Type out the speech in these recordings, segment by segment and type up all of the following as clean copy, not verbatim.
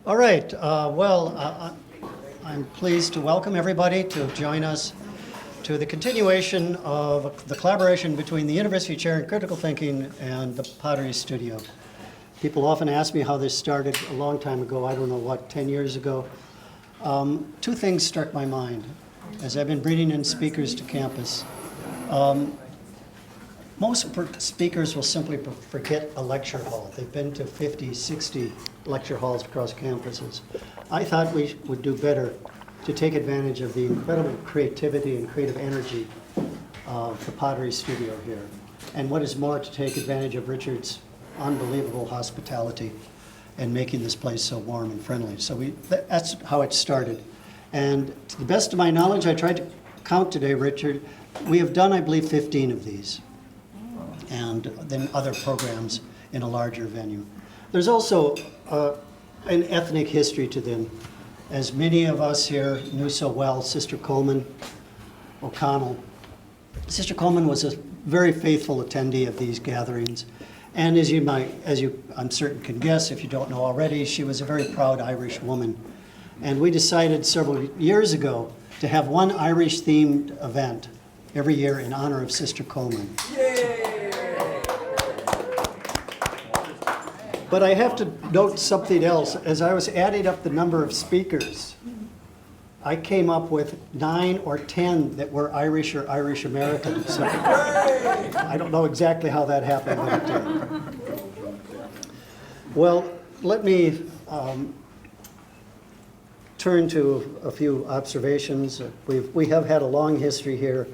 All right. I'm pleased to welcome everybody to join us to the continuation of the collaboration between the University Chair in Critical Thinking and the Pottery Studio. People often ask me how this started a long time ago. I don't know what, 10 years ago. Two things struck my mind as I've been bringing in speakers to campus. Most speakers will simply forget a lecture hall. They've been to 50, 60 lecture halls across campuses. I thought we would do better to take advantage of the incredible creativity and creative energy of the Pottery Studio here. And what is more, to take advantage of Richard's unbelievable hospitality and making this place so warm and friendly. So that's how it started. And to the best of my knowledge, I tried to count today, Richard, we have done, I believe, 15 of these, and then other programs in a larger venue. There's also an ethnic history to them. As many of us here knew so well, Sister Coleman O'Connell. Sister Coleman was a very faithful attendee of these gatherings. And as you I'm certain can guess, if you don't know already, she was a very proud Irish woman. And we decided several years ago to have one Irish-themed event every year in honor of Sister Coleman. Yay! But I have to note something else. As I was adding up the number of speakers, I came up with 9 or 10 that were Irish or Irish American. So I don't know exactly how that happened, but it did. Well, let me turn to a few observations. We have had a long history here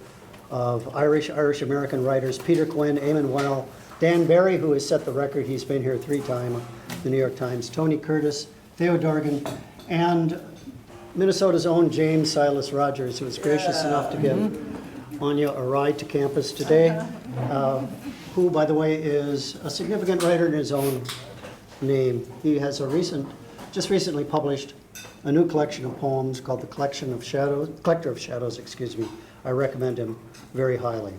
of Irish American writers: Peter Quinn, Eamon Well, Dan Barry, who has set the record. He's been here 3 times, the New York Times. Tony Curtis, Theo Dorgan, and Minnesota's own James Silas Rogers, who was gracious enough to give Áine a ride to campus today, who, by the way, is a significant writer in his own name. He has just recently published a new collection of poems called The Collector of Shadows, I recommend him very highly.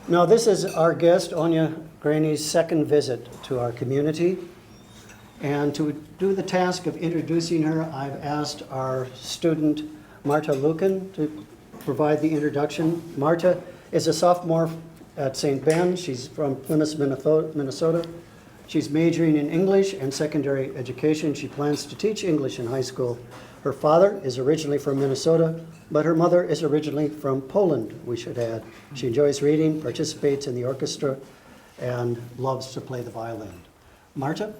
Now, this is our guest, Áine Greaney's second visit to our community. And to do the task of introducing her, I've asked our student, Marta Lucan, to provide the introduction. Marta is a sophomore at St. Ben. She's from Plymouth, Minnesota. She's majoring in English and secondary education. She plans to teach English in high school. Her father is originally from Minnesota, but her mother is originally from Poland, we should add. She enjoys reading, participates in the orchestra, and loves to play the violin. Marta?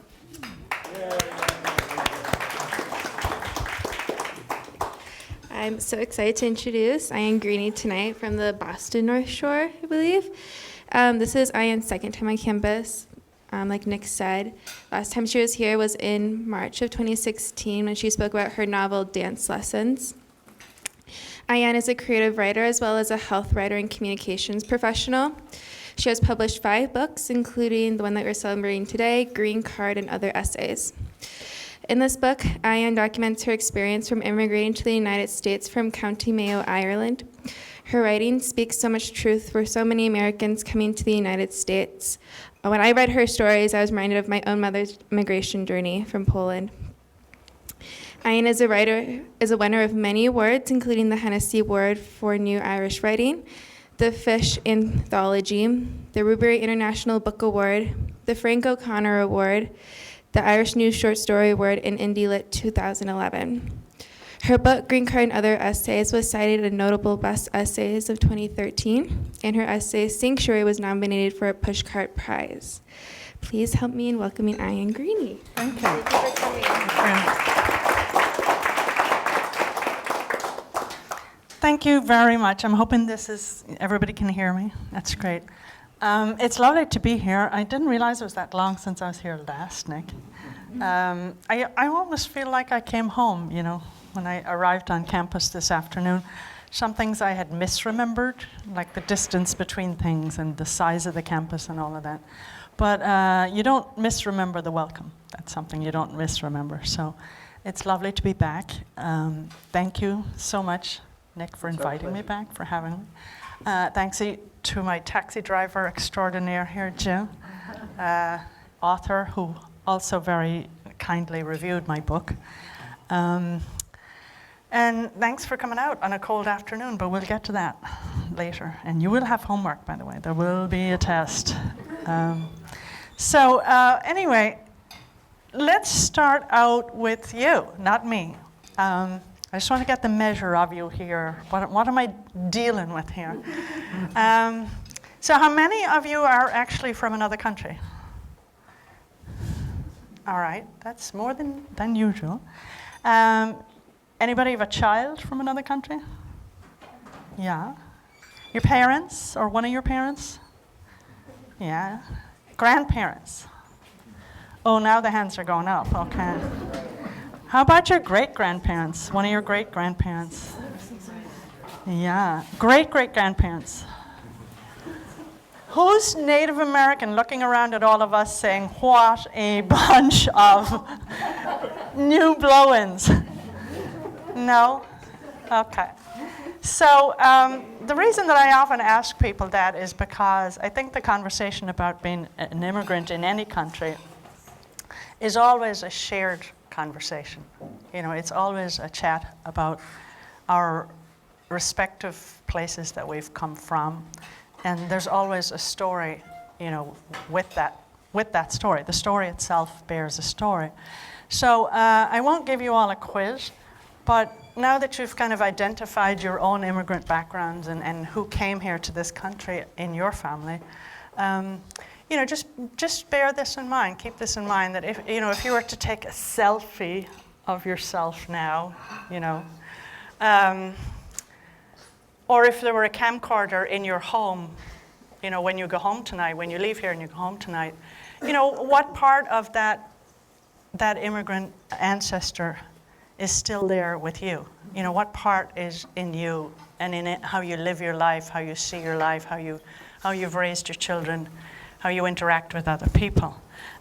I'm so excited to introduce Áine Greaney tonight from the Boston North Shore, I believe. This is Áine's second time on campus. Like Nick said, last time she was here was in March of 2016 when she spoke about her novel Dance Lessons. Áine is a creative writer as well as a health writer and communications professional. She has published 5 books, including the one that we're celebrating today, Green Card, and other essays. In this book, Áine documents her experience from immigrating to the United States from County Mayo, Ireland. Her writing speaks so much truth for so many Americans coming to the United States. When I read her stories, I was reminded of my own mother's immigration journey from Poland. Áine is a winner of many awards, including the Hennessy Award for New Irish Writing, the Fish Anthology, the Rubery International Book Award, the Frank O'Connor Award, the Irish News Short Story Award, and Indie Lit 2011. Her book, Green Card and Other Essays, was cited in Notable Best Essays of 2013, and her essay, Sanctuary, was nominated for a Pushcart Prize. Please help me in welcoming Áine Greaney. Thank you. Thank you for coming. Thank you very much. I'm hoping everybody can hear me. That's great. It's lovely to be here. I didn't realize it was that long since I was here last, Nick. I almost feel like I came home, when I arrived on campus this afternoon. Some things I had misremembered, like the distance between things and the size of the campus and all of that. But you don't misremember the welcome. That's something you don't misremember. So it's lovely to be back. Thank you so much, Nick, for inviting me back, for having me. Thanks to my taxi driver extraordinaire here, Jim, author, who also very kindly reviewed my book. And thanks for coming out on a cold afternoon, but we'll get to that later. And you will have homework, by the way. There will be a test. Anyway, let's start out with you, not me. I just want to get the measure of you here. What am I dealing with here? So how many of you are actually from another country? All right, that's more than usual. Anybody have a child from another country? Yeah. Your parents or one of your parents? Yeah. Grandparents? Oh, now the hands are going up, okay. How about your great-grandparents? One of your great-grandparents? Yeah. Great-great-grandparents? Who's Native American looking around at all of us saying, what a bunch of new blow-ins? No? Okay. So the reason that I often ask people that is because I think the conversation about being an immigrant in any country is always a shared conversation. You know, it's always a chat about our respective places that we've come from. And there's always a story, you know, with that story. The story itself bears a story. So I won't give you all a quiz, but now that you've kind of identified your own immigrant backgrounds and who came here to this country in your family, you know, just bear this in mind. Keep this in mind that if you were to take a selfie of yourself now, you know, or if there were a camcorder in your home, you know, when you go home tonight, when you leave here and you go home tonight, you know, what part of that immigrant ancestor is still there with you? You know, what part is in you and in it, how you live your life, how you see your life, how you've raised your children, how you interact with other people.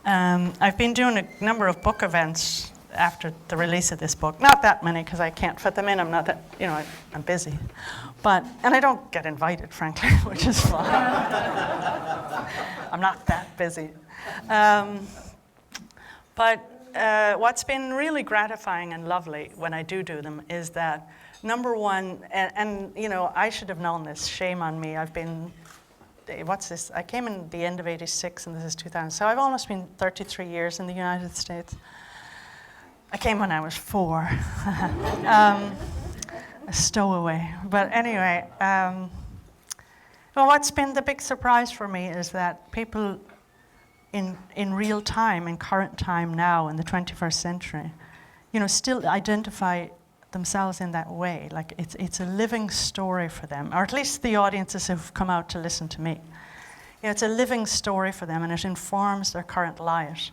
I've been doing a number of book events after the release of this book. Not that many, because I can't fit them in. I'm not that, you know, I'm busy. And I don't get invited, frankly, which is fine. I'm not that busy. What's been really gratifying and lovely when I do them is that, number one, and you know, I should have known this, shame on me. I've been, what's this? I came in the end of '86 and this is 2000. So I've almost been 33 years in the United States. I came when I was 4. A stowaway. But anyway, well, what's been the big surprise for me is that people in real time, in current time now, in the 21st century, you know, still identify themselves in that way. Like it's a living story for them, or at least the audiences who've come out to listen to me. You know, it's a living story for them, and it informs their current lives.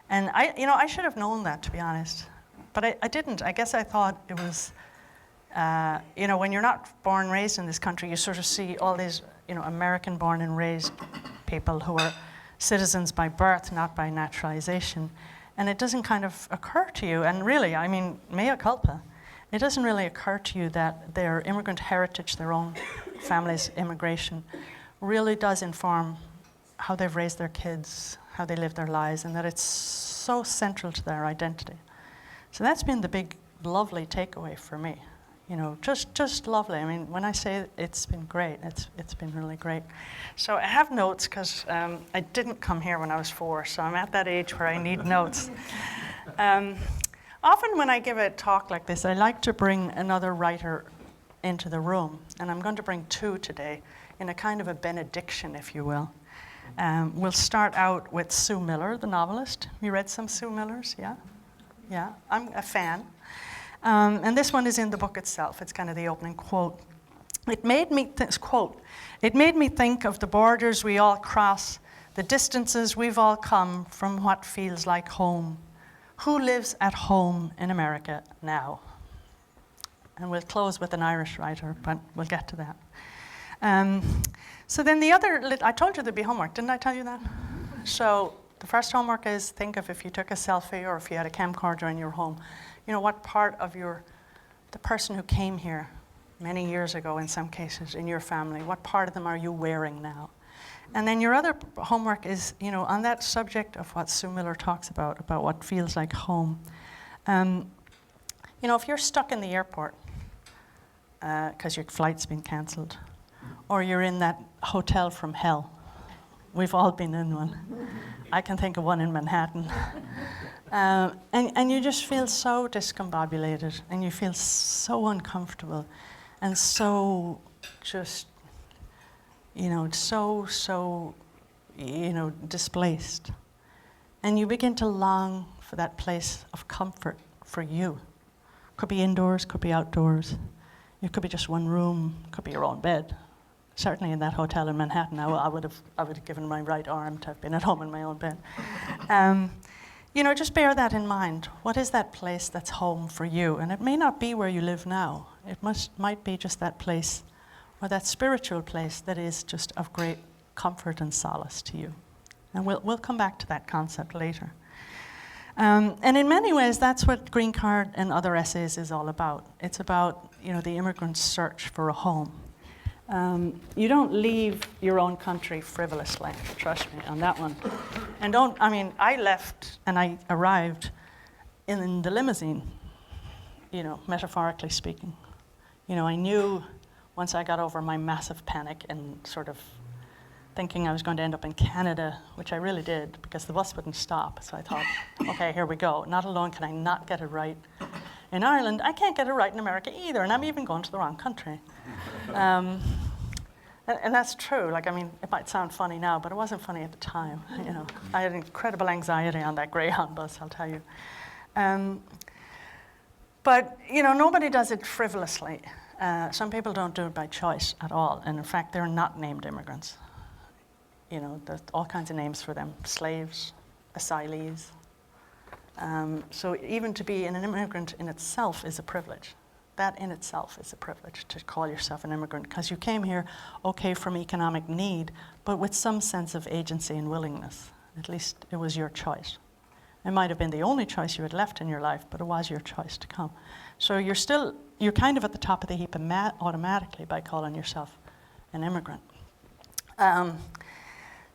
And I should have known that, to be honest, but I didn't. I guess I thought it was, you know, when you're not born and raised in this country, you sort of see all these, you know, American-born and raised people who are citizens by birth, not by naturalization, and it doesn't kind of occur to you. And really, I mean, mea culpa, it doesn't really occur to you that their immigrant heritage, their own family's immigration, really does inform how they've raised their kids, how they live their lives, and that it's so central to their identity. So that's been the big, lovely takeaway for me. You know, just lovely. I mean, when I say it's been great, it's been really great. So I have notes because I didn't come here when I was 4, so I'm at that age where I need notes. Often when I give a talk like this, I like to bring another writer into the room, and I'm going to bring 2 today in a kind of a benediction, if you will. We'll start out with Sue Miller, the novelist. You read some Sue Millers? Yeah? Yeah, I'm a fan. And this one is in the book itself. It's kind of the opening quote. It made me think of the borders we all cross, the distances we've all come from what feels like home. Who lives at home in America now? And we'll close with an Irish writer, but we'll get to that. So then the other, I told you there'd be homework, didn't I tell you that? So the first homework is think of if you took a selfie or if you had a camcorder in your home, you know, what part of the person who came here many years ago in some cases in your family, what part of them are you wearing now? And then your other homework is, on that subject of what Sue Miller talks about what feels like home. If you're stuck in the airport because your flight's been cancelled, or you're in that hotel from hell, we've all been in one. I can think of one in Manhattan. And you just feel so discombobulated, and you feel so uncomfortable, and so just, so displaced. And you begin to long for that place of comfort for you. Could be indoors, could be outdoors. It could be just one room, could be your own bed. Certainly in that hotel in Manhattan, I would have given my right arm to have been at home in my own bed. Just bear that in mind. What is that place that's home for you? And it may not be where you live now. It might be just that place, or that spiritual place that is just of great comfort and solace to you. And we'll come back to that concept later. And in many ways, that's what Green Card and other essays is all about. It's about, the immigrant's search for a home. You don't leave your own country frivolously, trust me on that one. And I left and I arrived in the limousine, metaphorically speaking. I knew once I got over my massive panic and sort of thinking I was going to end up in Canada, which I really did because the bus wouldn't stop. So I thought, okay, here we go. Not alone can I not get it right in Ireland, I can't get it right in America either, and I'm even going to the wrong country. And that's true. It might sound funny now, but it wasn't funny at the time. I had incredible anxiety on that Greyhound bus, I'll tell you. But nobody does it frivolously. Some people don't do it by choice at all, and in fact, they're not named immigrants. There's all kinds of names for them: slaves, asylees. So even to be an immigrant in itself is a privilege. That in itself is a privilege, to call yourself an immigrant, because you came here, okay, from economic need, but with some sense of agency and willingness. At least it was your choice. It might have been the only choice you had left in your life, but it was your choice to come. So you're kind of at the top of the heap automatically by calling yourself an immigrant.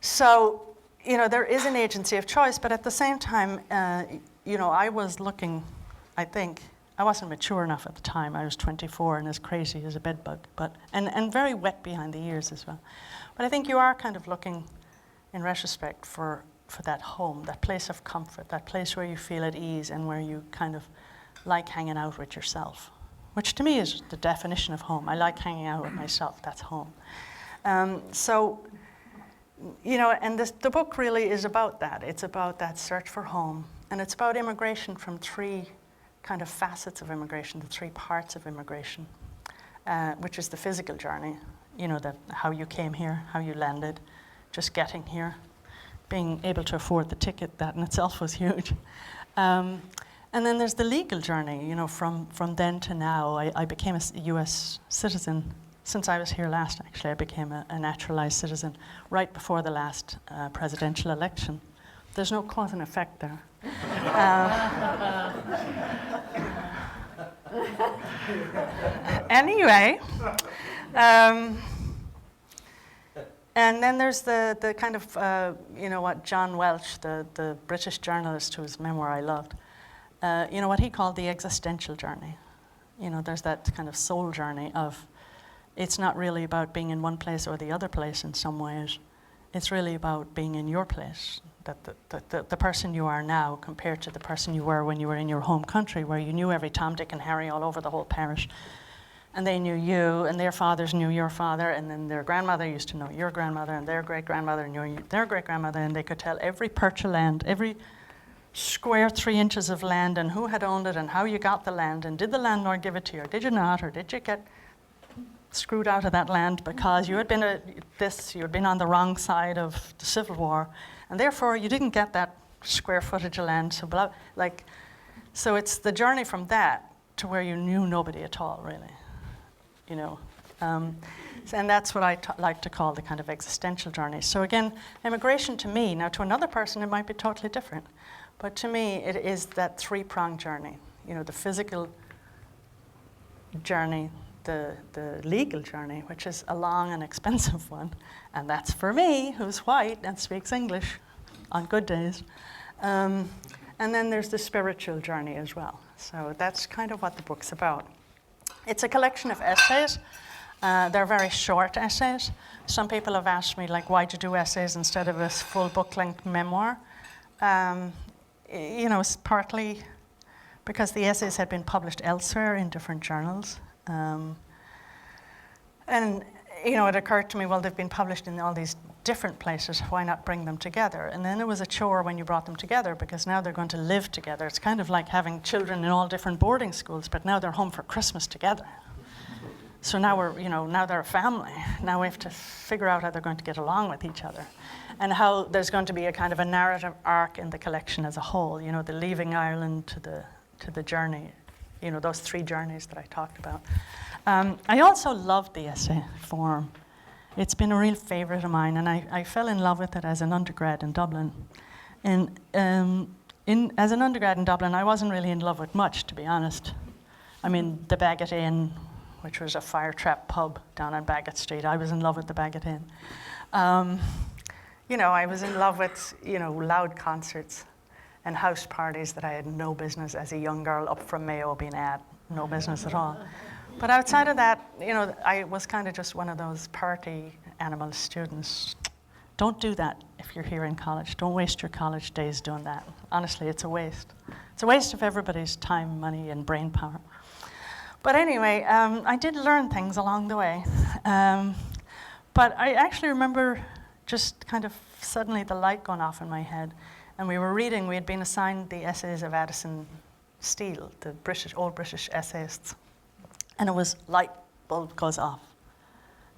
So there is an agency of choice, but at the same time, I was looking, I wasn't mature enough at the time. I was 24 and as crazy as a bedbug, and very wet behind the ears as well. But I think you are kind of looking, in retrospect, for that home, that place of comfort, that place where you feel at ease and where you kind of like hanging out with yourself, which to me is the definition of home. I like hanging out with myself. That's home. And the book really is about that. It's about that search for home, and it's about immigration from three kind of facets of immigration, the three parts of immigration, which is the physical journey, how you came here, how you landed, just getting here, being able to afford the ticket. That in itself was huge. And then there's the legal journey, from then to now. I became a US citizen. Since I was here last, actually, I became a naturalized citizen right before the last presidential election. There's no cause and effect there. Anyway, and then there's the kind of, what John Welch, the British journalist whose memoir I loved, what he called the existential journey. There's that kind of soul journey of, it's not really about being in one place or the other place in some ways. It's really about being in your place, that the person you are now compared to the person you were when you were in your home country, where you knew every Tom, Dick, and Harry all over the whole parish. And they knew you, and their fathers knew your father, and then their grandmother used to know your grandmother, and their great-grandmother knew their great-grandmother, and they could tell every perch of land, every square 3 inches of land, and who had owned it, and how you got the land, and did the landlord give it to you, or did you not, or did you get screwed out of that land because you had been you had been on the wrong side of the Civil War, and therefore you didn't get that square footage of land. So it's the journey from that to where you knew nobody at all, really, and that's what I like to call the kind of existential journey. So again, immigration to me, now to another person it might be totally different, but to me it is that three-pronged journey. The physical journey, the legal journey, which is a long and expensive one. And that's for me, who's white and speaks English on good days. And then there's the spiritual journey as well. So that's kind of what the book's about. It's a collection of essays. They're very short essays. Some people have asked me, like, why'd you do essays instead of a full book-length memoir? It's partly because the essays had been published elsewhere in different journals. And it occurred to me, well, they've been published in all these different places, why not bring them together? And then it was a chore when you brought them together, because now they're going to live together. It's kind of like having children in all different boarding schools, but now they're home for Christmas together. So now now they're a family. Now we have to figure out how they're going to get along with each other, and how there's going to be a kind of a narrative arc in the collection as a whole. The leaving Ireland to the journey, those 3 journeys that I talked about. I also love the essay form. It's been a real favorite of mine, and I fell in love with it as an undergrad in Dublin. And as an undergrad in Dublin, I wasn't really in love with much, to be honest. I mean, the Bagot Inn, which was a fire trap pub down on Bagot Street. I was in love with the Bagot Inn. I was in love with, loud concerts and house parties that I had no business as a young girl up from Mayo being at, no business at all. But outside of that, I was kind of just one of those party animal students. Don't do that if you're here in college. Don't waste your college days doing that. Honestly, it's a waste. It's a waste of everybody's time, money, and brain power. But anyway, I did learn things along the way. But I actually remember just kind of suddenly the light going off in my head. And we had been assigned the essays of Addison Steele, the old British essayists. And it was light bulb goes off.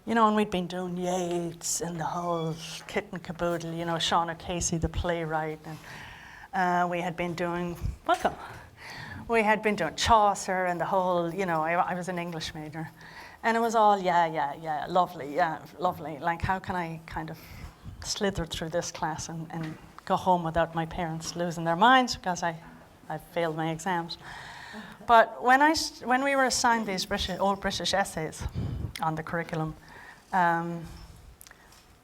And we'd been doing Yeats and the whole kit and caboodle, Sean O'Casey, the playwright. And we had been doing, welcome. We had been doing Chaucer and the whole, I was an English major. And it was all, lovely. Like, how can I kind of slither through this class and go home without my parents losing their minds because I failed my exams. But when we were assigned these old British essays on the curriculum,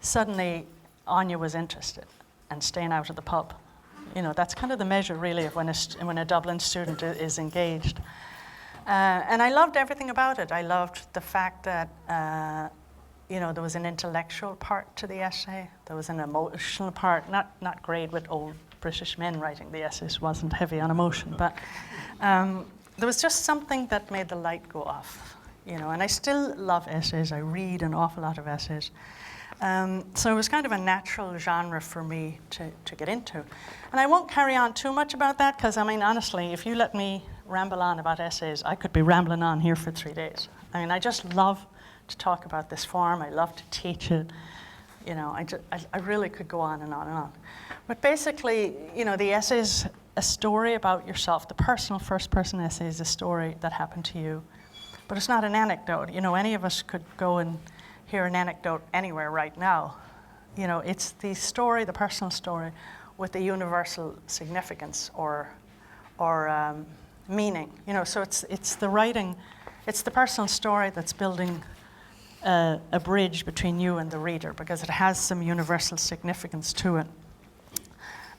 suddenly Áine was interested and staying out of the pub. That's kind of the measure, really, of when a Dublin student is engaged. And I loved everything about it. I loved the fact that, there was an intellectual part to the essay. There was an emotional part, not great with old British men writing the essays, wasn't heavy on emotion, but there was just something that made the light go off, and I still love essays. I read an awful lot of essays. So it was kind of a natural genre for me to get into. And I won't carry on too much about that because, honestly, if you let me ramble on about essays, I could be rambling on here for 3 days. I just love to talk about this form. I love to teach it. I really could go on and on and on. But basically, the essay is a story about yourself. The personal first-person essay is a story that happened to you. But it's not an anecdote. Any of us could go and hear an anecdote anywhere right now. It's the story, the personal story, with the universal significance or meaning. So it's the writing, it's the personal story that's building a bridge between you and the reader because it has some universal significance to it.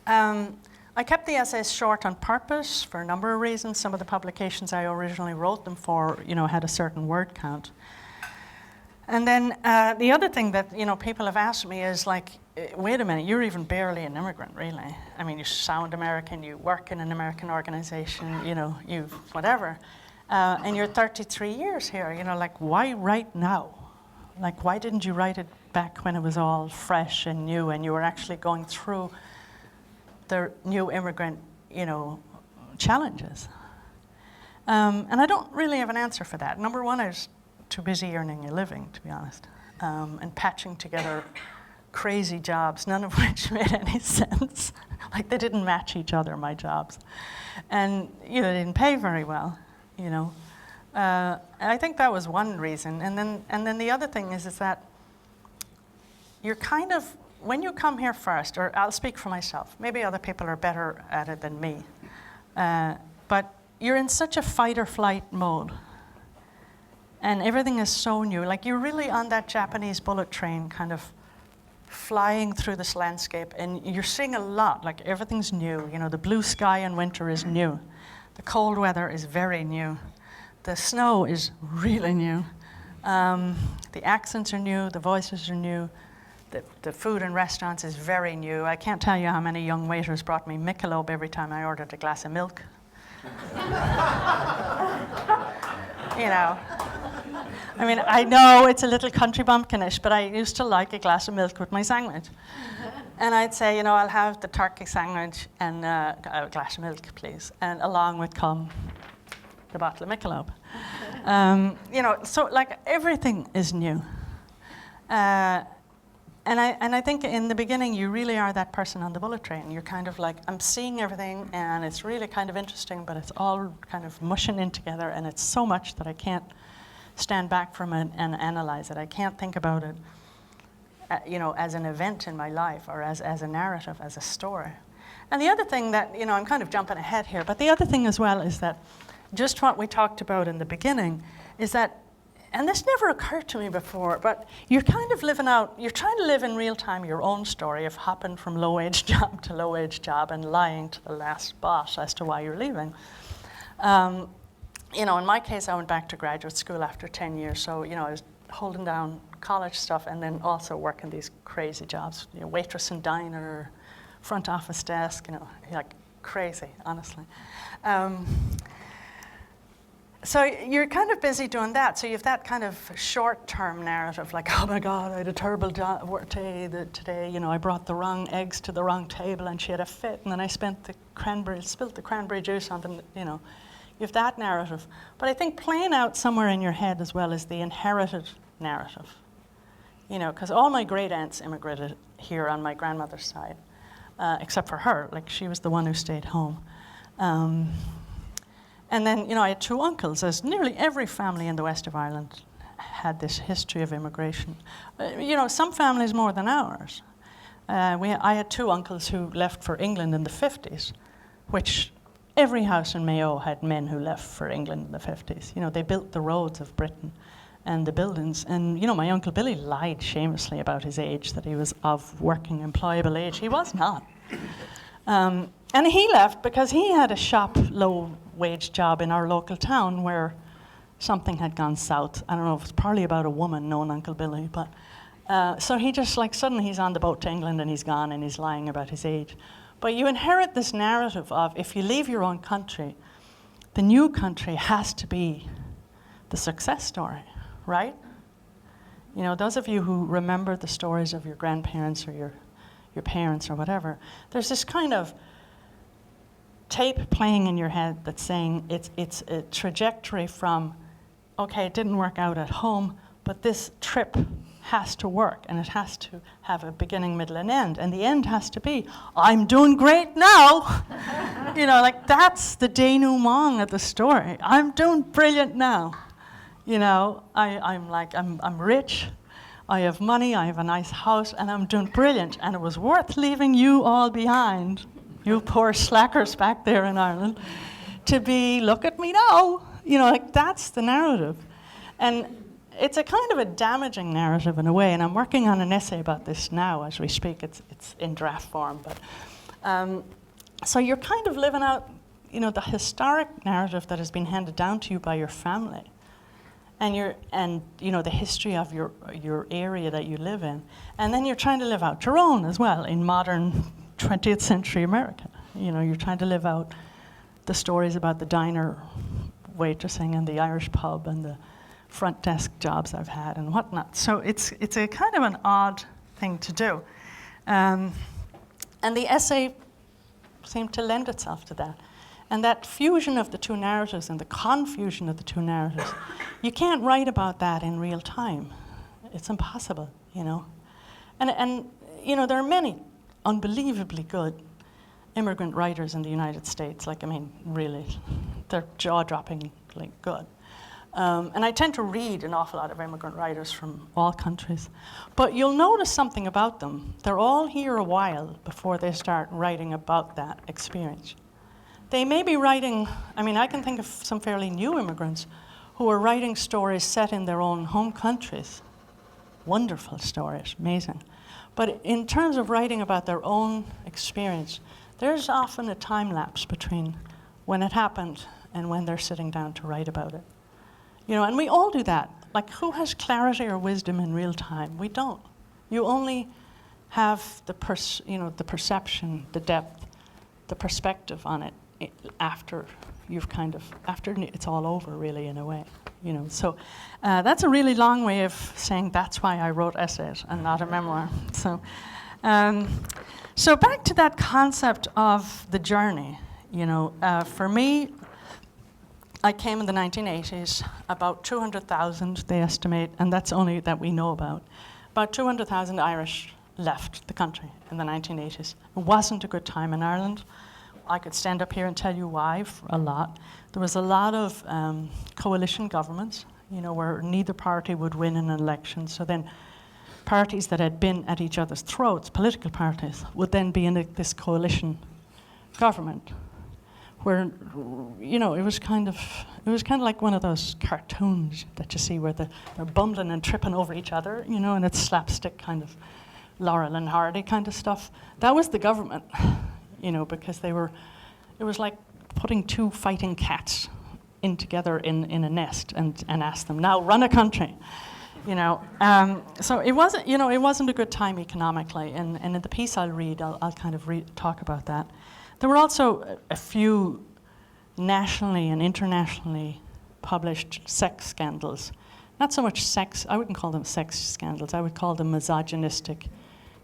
I kept the essays short on purpose for a number of reasons. Some of the publications I originally wrote them for, had a certain word count. And then the other thing that people have asked me is like, wait a minute, you're even barely an immigrant, really. You sound American, you work in an American organization, you whatever, and you're 33 years here. Like, why write now? Like, why didn't you write it back when it was all fresh and new, and you were actually going through the new immigrant, challenges? And I don't really have an answer for that. Number one, I was too busy earning a living, to be honest, and patching together crazy jobs, none of which made any sense. Like, they didn't match each other, my jobs. And, they didn't pay very well, And I think that was one reason. And then the other thing is that you're kind of, when you come here first, or I'll speak for myself, maybe other people are better at it than me, but you're in such a fight or flight mode. And everything is so new. Like, you're really on that Japanese bullet train, kind of flying through this landscape, and you're seeing a lot. Like, everything's new. You know, the blue sky in winter is new. The cold weather is very new. The snow is really new. The accents are new. The voices are new. The food in restaurants is very new. I can't tell you how many young waiters brought me Michelob every time I ordered a glass of milk. You know, I mean, I know it's a little country bumpkinish, but I used to like a glass of milk with my sandwich. And I'd say, you know, I'll have the turkey sandwich and a glass of milk, please. And along would come the bottle of Michelob. You know, so like everything is new. And I think in the beginning, you really are that person on the bullet train. You're kind of like, I'm seeing everything, and it's really kind of interesting, but it's all kind of mushing in together, and it's so much that I can't stand back from it and analyze it. I can't think about it, you know, as an event in my life, or as a narrative, as a story. And the other thing that, you know, I'm kind of jumping ahead here, but the other thing as well is that just what we talked about in the beginning is that, and this never occurred to me before, but you're kind of living out, you're trying to live in real time your own story of hopping from low-wage job to low-wage job and lying to the last boss as to why you're leaving. You know, in my case, I went back to graduate school after 10 years, so, you know, I was holding down college stuff and then also working these crazy jobs, you know, waitress and diner, front office desk, you know, like crazy, honestly. So you're kind of busy doing that. So you have that kind of short-term narrative, like, oh my God, I had a terrible day today. You know, I brought the wrong eggs to the wrong table, and she had a fit, and then I spilt the cranberry juice on them. You know, you have that narrative. But I think playing out somewhere in your head as well is the inherited narrative. You know, because all my great aunts immigrated here on my grandmother's side, except for her. Like, she was the one who stayed home. And then, you know, I had two uncles, as nearly every family in the west of Ireland had this history of immigration. You know, some families more than ours. I had two uncles who left for England in the 50s, which every house in Mayo had men who left for England in the 50s. You know, they built the roads of Britain and the buildings. And, you know, my Uncle Billy lied shamelessly about his age, that he was of working, employable age. He was not. And he left because he had a shop low-wage job in our local town where something had gone south. I don't know if it's probably about a woman known Uncle Billy, but so he just, like, suddenly he's on the boat to England and he's gone and he's lying about his age. But you inherit this narrative of, if you leave your own country, the new country has to be the success story, right? You know, those of you who remember the stories of your grandparents or your parents or whatever, there's this kind of tape playing in your head that's saying it's a trajectory from, okay, it didn't work out at home, but this trip has to work, and it has to have a beginning, middle, and end. And the end has to be, I'm doing great now. You know, like, that's the denouement of the story. I'm doing brilliant now. You know, I'm rich, I have money, I have a nice house, and I'm doing brilliant. And it was worth leaving you all behind, you poor slackers back there in Ireland, to be, look at me now. You know, like, that's the narrative. And it's a kind of a damaging narrative in a way, and I'm working on an essay about this now as we speak. It's in draft form, but so you're kind of living out, you know, the historic narrative that has been handed down to you by your family, and you know, the history of your area that you live in, and then you're trying to live out your own as well in modern 20th century America. You know, you're trying to live out the stories about the diner waitressing and the Irish pub and the front desk jobs I've had and whatnot. So it's a kind of an odd thing to do. And the essay seemed to lend itself to that. And that fusion of the two narratives and the confusion of the two narratives, you can't write about that in real time. It's impossible, you know. And you know, there are many unbelievably good immigrant writers in the United States. Like, I mean, really, they're jaw-droppingly good. And I tend to read an awful lot of immigrant writers from all countries. But you'll notice something about them. They're all here a while before they start writing about that experience. They may be writing, I mean, I can think of some fairly new immigrants who were writing stories set in their own home countries. Wonderful stories, amazing. But in terms of writing about their own experience, there's often a time lapse between when it happened and when they're sitting down to write about it. You know, and we all do that. Like, who has clarity or wisdom in real time? We don't. You only have the perception, the depth, the perspective on it after it's all over, really, in a way. You know, so that's a really long way of saying that's why I wrote essays and not a memoir. So back to that concept of the journey. You know, for me, I came in the 1980s. About 200,000, they estimate, and that's only that we know about. About 200,000 Irish left the country in the 1980s. It wasn't a good time in Ireland. I could stand up here and tell you why, a lot. There was a lot of coalition governments, you know, where neither party would win an election. So then parties that had been at each other's throats, political parties, would then be in this coalition government, where, you know, it was kind of like one of those cartoons that you see where they're bumbling and tripping over each other, you know, and it's slapstick kind of Laurel and Hardy kind of stuff. That was the government, you know, because it was like putting two fighting cats in together in a nest and ask them, now run a country, you know. So it wasn't a good time economically, and in the piece I'll read, I'll kind of talk about that. There were also a few nationally and internationally published sex scandals. Not so much sex, I wouldn't call them sex scandals, I would call them misogynistic,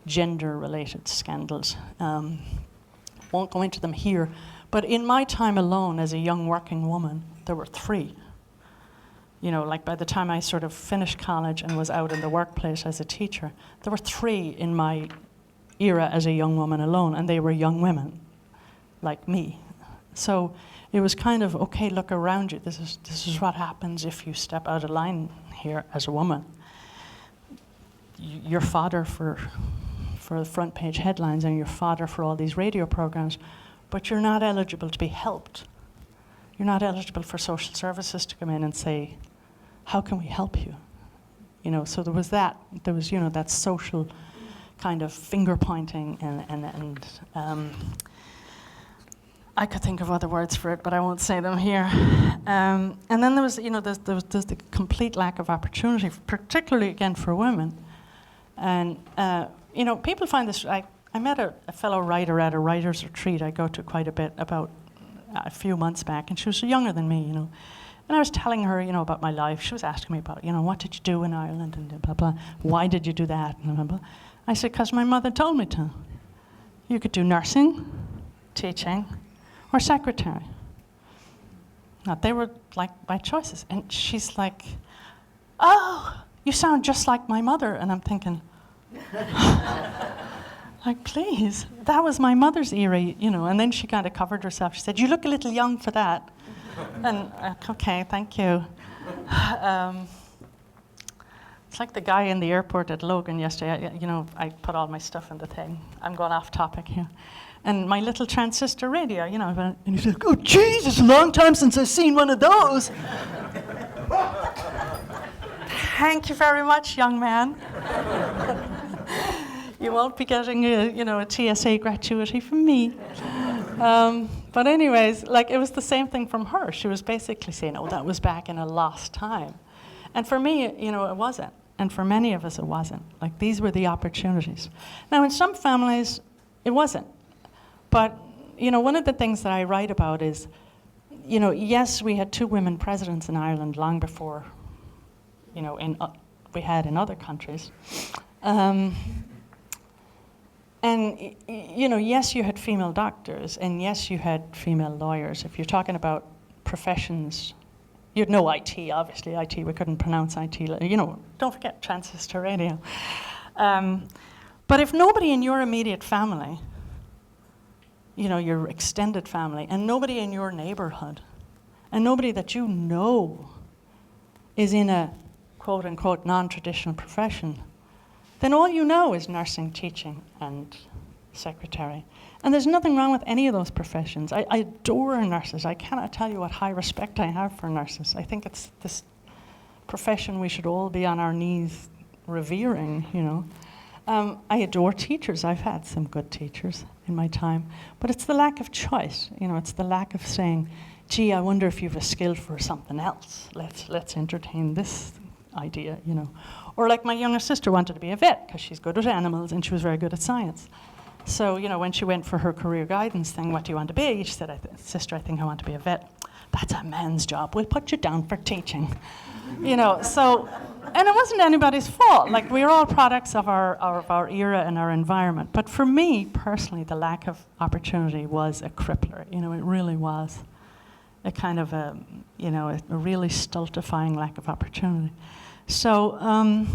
gender-related scandals. Won't go into them here, but in my time alone as a young working woman, there were 3. You know, like by the time I sort of finished college and was out in the workplace as a teacher, there were 3 in my era as a young woman alone, and they were young women, like me. So it was kind of, okay, look around you. This is what happens if you step out of line here as a woman. You're fodder for the front page headlines, and you're fodder for all these radio programs, but you're not eligible to be helped. You're not eligible for social services to come in and say, how can we help you? You know, so there was, you know, that social kind of finger pointing and I could think of other words for it, but I won't say them here. And then there was, you know, there's the complete lack of opportunity, particularly again for women. And you know, people find this. I met a fellow writer at a writer's retreat I go to quite a bit about a few months back, and she was younger than me, you know. And I was telling her, you know, about my life. She was asking me about, you know, what did you do in Ireland and blah blah. Why did you do that? And blah blah. I said, because my mother told me to. You could do nursing, teaching, or secretary. Now, they were like my choices. And she's like, oh, you sound just like my mother. And I'm thinking, like, please, that was my mother's era, you know. And then she kind of covered herself. She said, you look a little young for that. And, okay, thank you. It's like the guy in the airport at Logan yesterday. You know, I put all my stuff in the thing. I'm going off topic here. And my little transistor radio, you know, and he said, oh, Jesus, a long time since I've seen one of those. Thank you very much, young man. You won't be getting a TSA gratuity from me. But anyways, like, it was the same thing from her. She was basically saying, oh, that was back in a lost time. And for me, you know, it wasn't. And for many of us, it wasn't. Like, these were the opportunities. Now, in some families, it wasn't. But, you know, one of the things that I write about is, you know, yes, we had 2 women presidents in Ireland long before, you know, we had in other countries. And, you know, yes, you had female doctors, and yes, you had female lawyers. If you're talking about professions, you'd know IT, obviously. IT, we couldn't pronounce IT. You know, don't forget transistor radio. But if nobody in your immediate family, you know, your extended family, and nobody in your neighborhood, and nobody that you know is in a quote-unquote non-traditional profession, then all you know is nursing, teaching, and secretary. And there's nothing wrong with any of those professions. I adore nurses. I cannot tell you what high respect I have for nurses. I think it's this profession we should all be on our knees revering, you know. I adore teachers. I've had some good teachers in my time. But it's the lack of choice. You know, it's the lack of saying, gee, I wonder if you have a skill for something else. Let's entertain this idea, you know. Or like my younger sister wanted to be a vet because she's good at animals and she was very good at science. So, you know, when she went for her career guidance thing, what do you want to be? She said, sister, I think I want to be a vet. That's a man's job. We'll put you down for teaching. You know, so, and it wasn't anybody's fault. Like, we're all products of our era and our environment. But for me, personally, the lack of opportunity was a crippler. You know, it really was a kind of a really stultifying lack of opportunity. So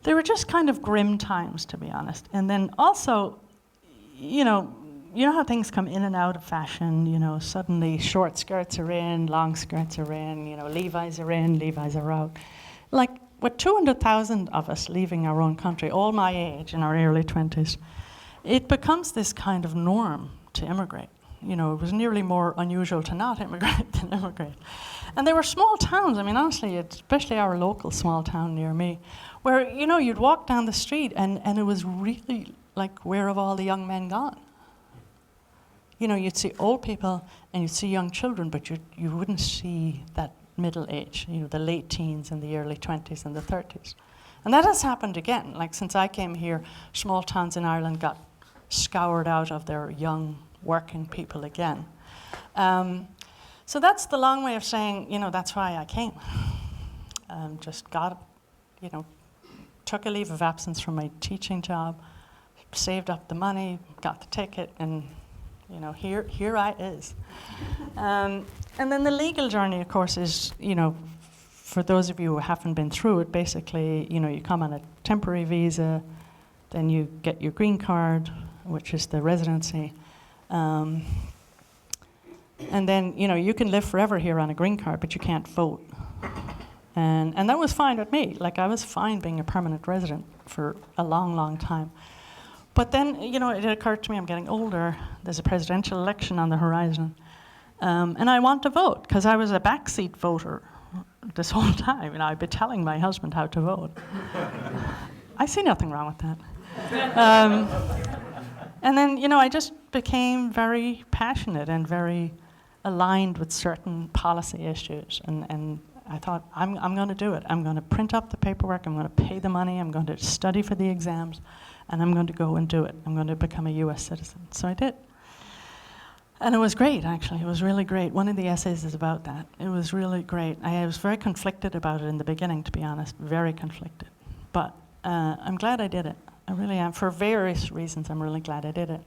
they were just kind of grim times, to be honest. And then also, you know how things come in and out of fashion, you know, suddenly short skirts are in, long skirts are in, you know, Levi's are in, Levi's are out. Like, with 200,000 of us leaving our own country, all my age, in our early 20s, it becomes this kind of norm to immigrate. You know, it was nearly more unusual to not immigrate than immigrate. And they were small towns. I mean, honestly, especially our local small town near me, where, you know, you'd walk down the street and it was really like, where have all the young men gone? You know, you'd see old people and you'd see young children, but you wouldn't see that middle age, you know, the late teens and the early 20s and the 30s. And that has happened again. Like, since I came here, small towns in Ireland got scoured out of their young working people again. So that's the long way of saying, you know, that's why I came. Just got, you know, took a leave of absence from my teaching job, saved up the money, got the ticket, and, you know, here I is. And then the legal journey, of course, is, you know, for those of you who haven't been through it, basically, you know, you come on a temporary visa, then you get your green card, which is the residency. And then, you know, you can live forever here on a green card, but you can't vote. And that was fine with me. Like, I was fine being a permanent resident for a long, long time. But then, you know, it occurred to me, I'm getting older, there's a presidential election on the horizon, and I want to vote, because I was a backseat voter this whole time, and I'd be telling my husband how to vote. I see nothing wrong with that. And then, you know, I just became very passionate and very aligned with certain policy issues, and I thought, I'm going to do it. I'm going to print up the paperwork, I'm going to pay the money, I'm going to study for the exams, and I'm going to go and do it. I'm going to become a US citizen. So I did. And it was great, actually. It was really great. One of the essays is about that. It was really great. I was very conflicted about it in the beginning, to be honest, very conflicted. But I'm glad I did it. I really am. For various reasons, I'm really glad I did it.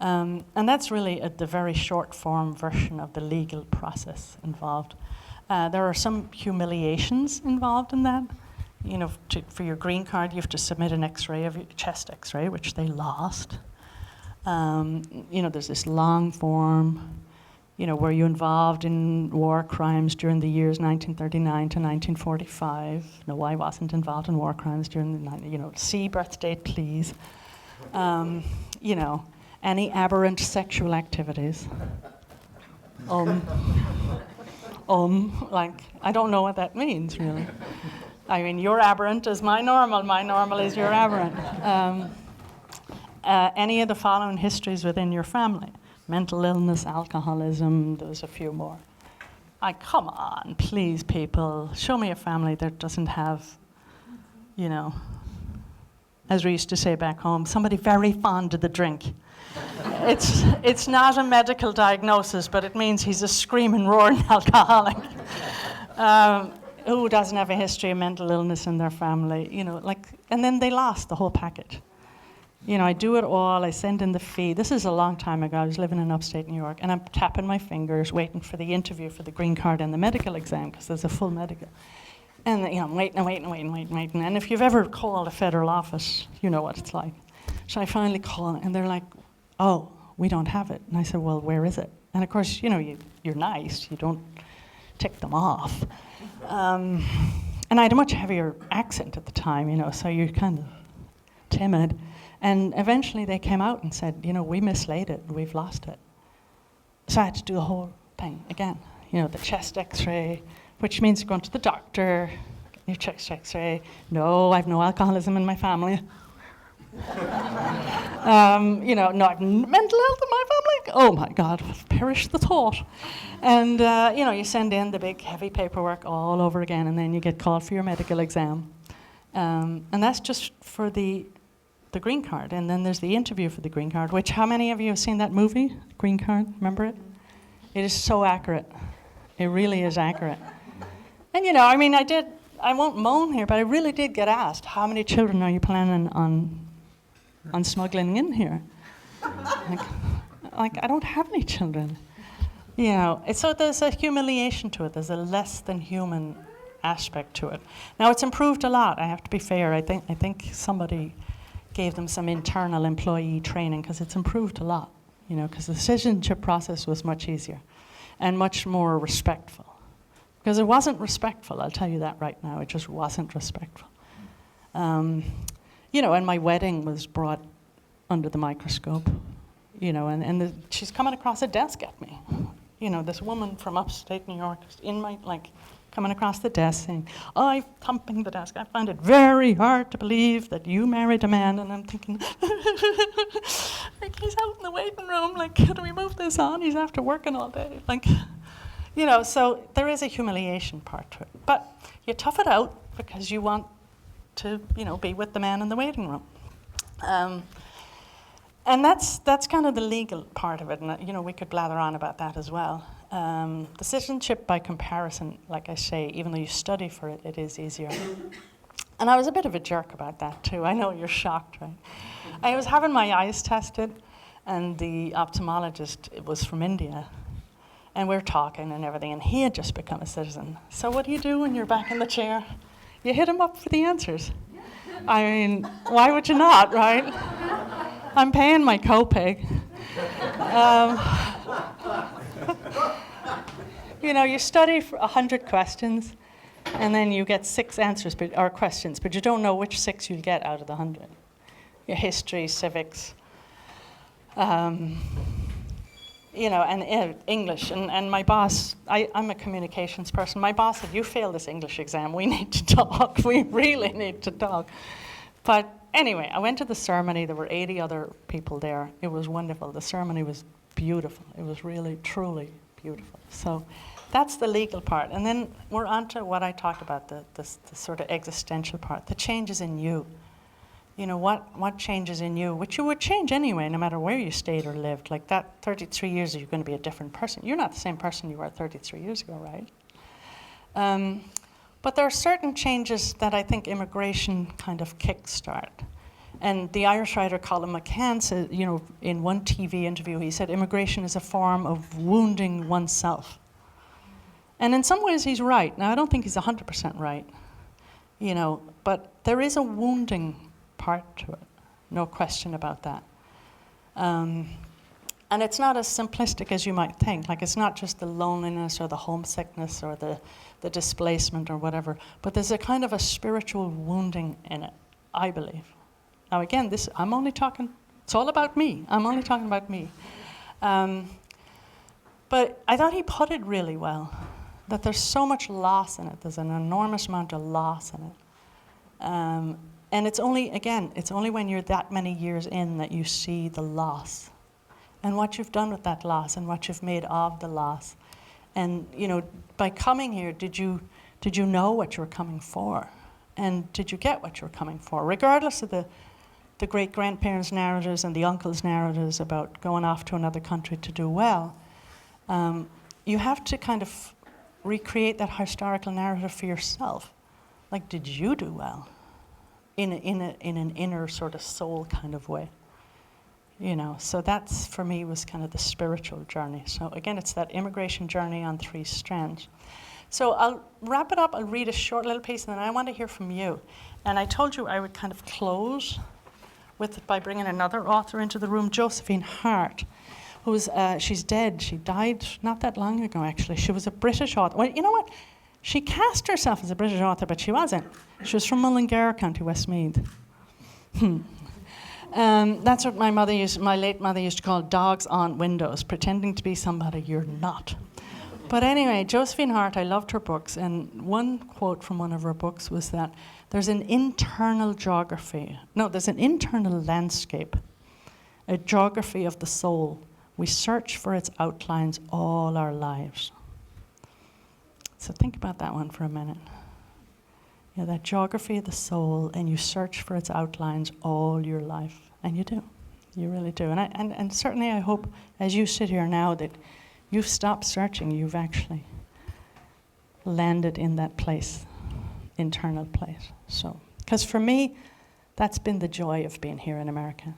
And that's really the very short form version of the legal process involved. There are some humiliations involved in that. You know, for your green card, you have to submit an X-ray of your chest X-ray, which they lost. You know, there's this long form, you know, were you involved in war crimes during the years 1939 to 1945? No, I wasn't involved in war crimes during the, you know, see birth date, please. You know, any aberrant sexual activities. Like, I don't know what that means, really. I mean, your aberrant is my normal is your aberrant. Any of the following histories within your family: mental illness, alcoholism, there's a few more. Come on, please, people, show me a family that doesn't have, you know, as we used to say back home, somebody very fond of the drink. It's not a medical diagnosis, but it means he's a screaming, roaring alcoholic. Who doesn't have a history of mental illness in their family, you know, like, and then they lost the whole package. You know, I do it all, I send in the fee. This is a long time ago, I was living in upstate New York, and I'm tapping my fingers, waiting for the interview for the green card and the medical exam, because there's a full medical. And, you know, I'm waiting. And if you've ever called a federal office, you know what it's like. So I finally call, and they're like, oh, we don't have it. And I said, well, where is it? And of course, you know, you're nice, you don't tick them off. And I had a much heavier accent at the time, you know, so you're kind of timid. And eventually they came out and said, we mislaid it, we've lost it. So I had to do the whole thing again. The chest x-ray, which means going to the doctor, your chest x-ray. No, I have no alcoholism in my family. No, I have mental health in my family. Oh my God, perish the thought. And, you send in the big heavy paperwork all over again, and then you get called for your medical exam. And that's just for the green card. And then there's the interview for the green card, which how many of you have seen that movie, Green Card? Remember it? It is so accurate. It really is accurate. And, I won't moan here, but I really did get asked, how many children are you planning on smuggling in here? Like, I don't have any children. So there's a humiliation to it. There's a less than human aspect to it. Now, it's improved a lot, I have to be fair. I think somebody gave them some internal employee training, because it's improved a lot, because the citizenship process was much easier and much more respectful. Because it wasn't respectful, I'll tell you that right now. It just wasn't respectful. And my wedding was brought under the microscope, and she's coming across a desk at me. This woman from upstate New York in my, coming across the desk saying, I'm thumping the desk. I find it very hard to believe that you married a man. And I'm thinking, he's out in the waiting room. How do we move this on? He's after working all day. So there is a humiliation part to it. But you tough it out because you want to, be with the man in the waiting room. And that's kind of the legal part of it. And, we could blather on about that as well. The citizenship, by comparison, like I say, even though you study for it, it is easier. And I was a bit of a jerk about that, too. I know you're shocked, right? I was having my eyes tested, and the ophthalmologist was from India. And we were talking and everything, and he had just become a citizen. So what do you do when you're back in the chair? You hit him up for the answers. Why would you not, right? I'm paying my copay. You study for 100 questions, and then you get 6 answers or questions, but you don't know which 6 you'll get out of the 100. Your history, civics, and English. And my boss, I'm a communications person. My boss said, you failed this English exam. We need to talk. We really need to talk. But anyway, I went to the ceremony. There were 80 other people there. It was wonderful. The ceremony was beautiful. It was really, truly beautiful. So that's the legal part. And then we're on to what I talked about, the sort of existential part, the changes in you. What changes in you, which you would change anyway, no matter where you stayed or lived. Like that 33 years, you're going to be a different person. You're not the same person you were 33 years ago, right? But there are certain changes that I think immigration kind of kickstart. And the Irish writer Colin McCann said, in one TV interview, he said, immigration is a form of wounding oneself. And in some ways, he's right. Now, I don't think he's 100% right, but there is a wounding part to it, no question about that. And it's not as simplistic as you might think. It's not just the loneliness or the homesickness or the displacement or whatever, but there's a kind of a spiritual wounding in it, I believe. Now again, I'm only talking, it's all about me. I'm only talking about me. But I thought he put it really well, that there's so much loss in it. There's an enormous amount of loss in it. And it's only when you're that many years in that you see the loss and what you've done with that loss and what you've made of the loss. And, by coming here, did you know what you were coming for? And did you get what you were coming for? Regardless of the great-grandparents' narratives and the uncles' narratives about going off to another country to do well, you have to kind of recreate that historical narrative for yourself. Did you do well? In an inner sort of soul kind of way. So that's, for me, was kind of the spiritual journey. So again, it's that immigration journey on 3 strands. So I'll wrap it up. I'll read a short little piece, and then I want to hear from you. And I told you I would kind of close by bringing another author into the room, Josephine Hart, she's dead. She died not that long ago, actually. She was a British author. Well, you know what? She cast herself as a British author, but she wasn't. She was from Mullingar, County Westmeath. That's what my late mother used to call dogs on windows, pretending to be somebody you're not. But anyway, Josephine Hart, I loved her books, and one quote from one of her books was that there's an internal landscape, a geography of the soul. We search for its outlines all our lives. So think about that one for a minute. Yeah, that geography of the soul, and you search for its outlines all your life. And you do. You really do. And certainly I hope, as you sit here now, that you've stopped searching. You've actually landed in that place, internal place. So, because for me, that's been the joy of being here in America.